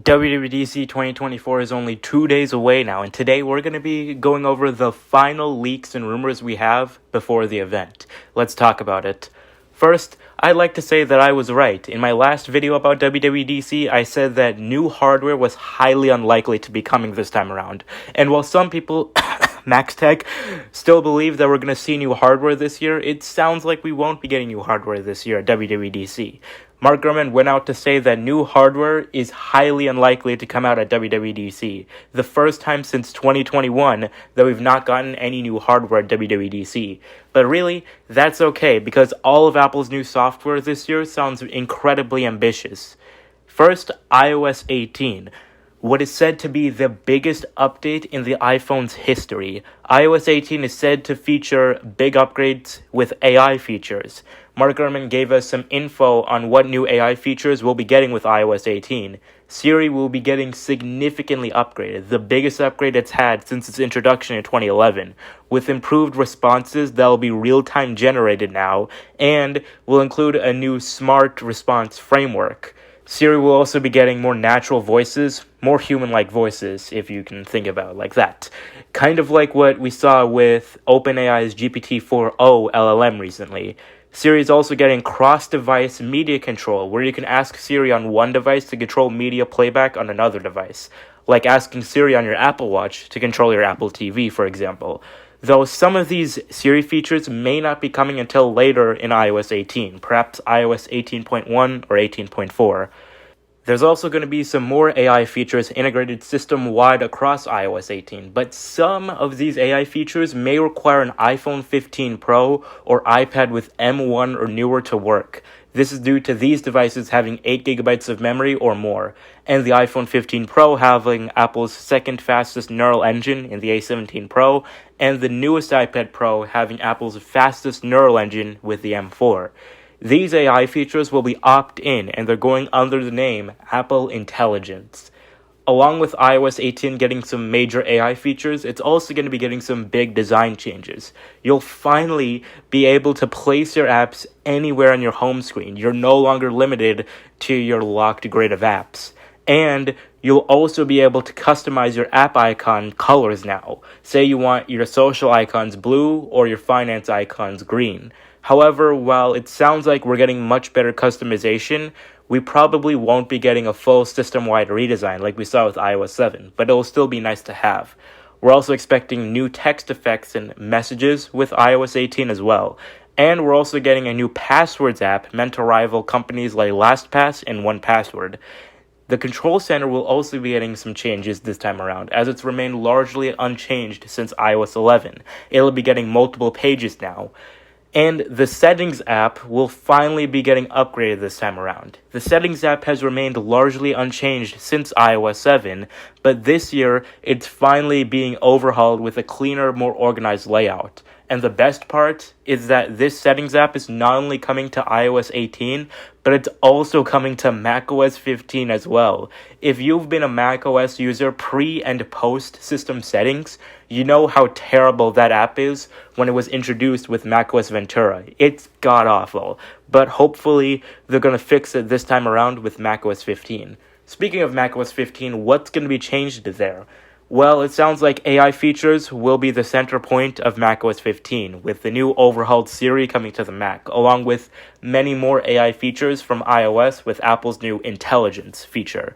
WWDC 2024 is only 2 days away now, and today we're going to be going over the final leaks and rumors we have before the event. Let's talk about it. First, I'd like to say that I was right. In my last video about WWDC, I said that new hardware was highly unlikely to be coming this time around. And while some people, Max Tech, still believe that we're going to see new hardware this year, it sounds like we won't be getting new hardware this year at WWDC. Mark Gurman went out to say that new hardware is highly unlikely to come out at WWDC, the first time since 2021 that we've not gotten any new hardware at WWDC. But really, that's okay, because all of Apple's new software this year sounds incredibly ambitious. First, iOS 18. What is said to be the biggest update in the iPhone's history. iOS 18 is said to feature big upgrades with AI features. Mark Gurman gave us some info on what new AI features we'll be getting with iOS 18. Siri will be getting significantly upgraded, the biggest upgrade it's had since its introduction in 2011, with improved responses that will be real-time generated now, and will include a new smart response framework. Siri will also be getting more natural voices, more human-like voices, if you can think about it like that. Kind of like what we saw with OpenAI's GPT-4o LLM recently. Siri is also getting cross-device media control, where you can ask Siri on one device to control media playback on another device, like asking Siri on your Apple Watch to control your Apple TV, for example. Though some of these Siri features may not be coming until later in iOS 18, perhaps iOS 18.1 or 18.4. There's also going to be some more AI features integrated system-wide across iOS 18, but some of these AI features may require an iPhone 15 Pro or iPad with M1 or newer to work. This is due to these devices having 8GB of memory or more, and the iPhone 15 Pro having Apple's second fastest neural engine in the A17 Pro, and the newest iPad Pro having Apple's fastest neural engine with the M4. These AI features will be opt-in, and they're going under the name Apple Intelligence. Along with iOS 18 getting some major AI features, it's also going to be getting some big design changes. You'll finally be able to place your apps anywhere on your home screen. You're no longer limited to your locked grid of apps. And you'll also be able to customize your app icon colors now. Say you want your social icons blue or your finance icons green. However, while it sounds like we're getting much better customization, we probably won't be getting a full system-wide redesign like we saw with iOS 7, but it'll still be nice to have. We're also expecting new text effects and messages with iOS 18 as well. And we're also getting a new passwords app meant to rival companies like LastPass and 1Password. The Control Center will also be getting some changes this time around, as it's remained largely unchanged since iOS 11. It'll be getting multiple pages now. And the Settings app will finally be getting upgraded this time around. The Settings app has remained largely unchanged since iOS 7, but this year it's finally being overhauled with a cleaner, more organized layout. And the best part is that this Settings app is not only coming to iOS 18, but it's also coming to macOS 15 as well. If you've been a macOS user pre and post system settings, you know how terrible that app is when it was introduced with macOS Ventura. It's god-awful, but hopefully they're going to fix it this time around with macOS 15. Speaking of macOS 15, what's going to be changed there? Well, it sounds like AI features will be the center point of macOS 15, with the new overhauled Siri coming to the Mac, along with many more AI features from iOS with Apple's new Intelligence feature.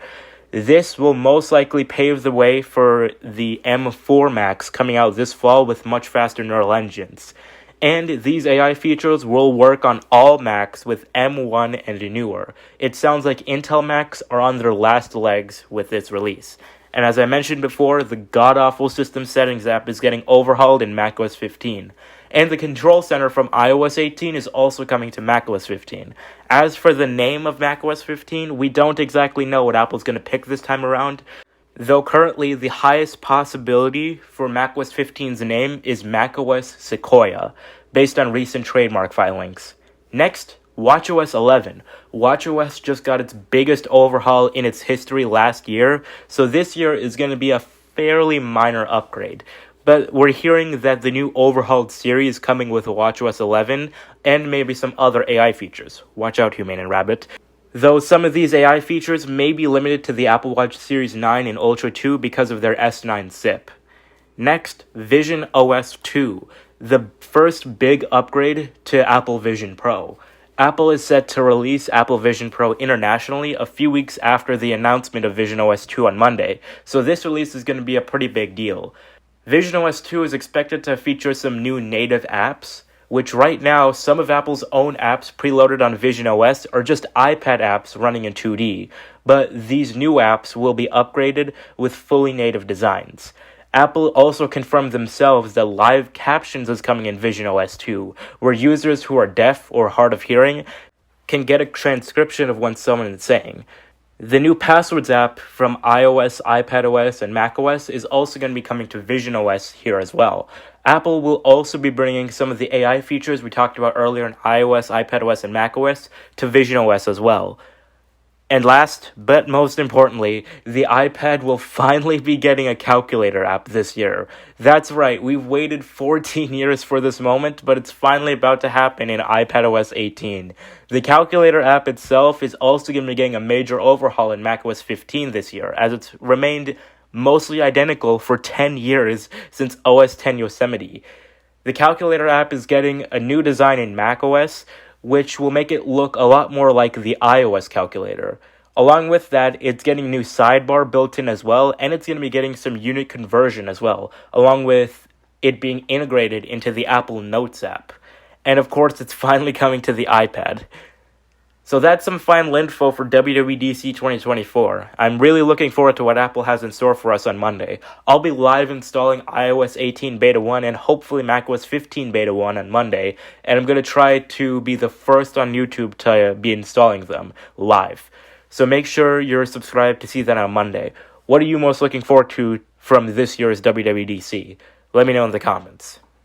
This will most likely pave the way for the M4 Macs coming out this fall with much faster neural engines. And these AI features will work on all Macs with M1 and newer. It sounds like Intel Macs are on their last legs with this release. And as I mentioned before, the god-awful System Settings app is getting overhauled in macOS 15. And the Control Center from iOS 18 is also coming to macOS 15. As for the name of macOS 15, we don't exactly know what Apple's going to pick this time around, though currently the highest possibility for macOS 15's name is macOS Sequoia, based on recent trademark filings. Next, watchOS 11. watchOS just got its biggest overhaul in its history last year, so this year is going to be a fairly minor upgrade. But we're hearing that the new overhauled Siri is coming with watchOS 11 and maybe some other AI features. Watch out, Humane and Rabbit. though some of these AI features may be limited to the Apple Watch Series 9 and Ultra 2 because of their S9 SIP. Next, visionOS 2, the first big upgrade to Apple Vision Pro. Apple is set to release Apple Vision Pro internationally a few weeks after the announcement of visionOS 2 on Monday, so this release is going to be a pretty big deal. visionOS 2 is expected to feature some new native apps, which right now some of Apple's own apps preloaded on visionOS are just iPad apps running in 2D, but these new apps will be upgraded with fully native designs. Apple also confirmed themselves that live captions is coming in visionOS 2, where users who are deaf or hard of hearing can get a transcription of what someone is saying. The new Passwords app from iOS, iPadOS, and macOS is also going to be coming to visionOS here as well. Apple will also be bringing some of the AI features we talked about earlier in iOS, iPadOS, and macOS to visionOS as well. And last, but most importantly, the iPad will finally be getting a calculator app this year. That's right, we've waited 14 years for this moment, but it's finally about to happen in iPadOS 18. The calculator app itself is also going to be getting a major overhaul in macOS 15 this year, as it's remained mostly identical for 10 years since OS 10 Yosemite. The calculator app is getting a new design in macOS, which will make it look a lot more like the iOS calculator. Along with that, it's getting new sidebar built in as well, and it's going to be getting some unit conversion as well, along with it being integrated into the Apple Notes app. And of course, it's finally coming to the iPad. So that's some final info for WWDC 2024. I'm really looking forward to what Apple has in store for us on Monday. I'll be live installing iOS 18 Beta 1 and hopefully macOS 15 Beta 1 on Monday, and I'm going to try to be the first on YouTube to be installing them live. So make sure you're subscribed to see that on Monday. What are you most looking forward to from this year's WWDC? Let me know in the comments.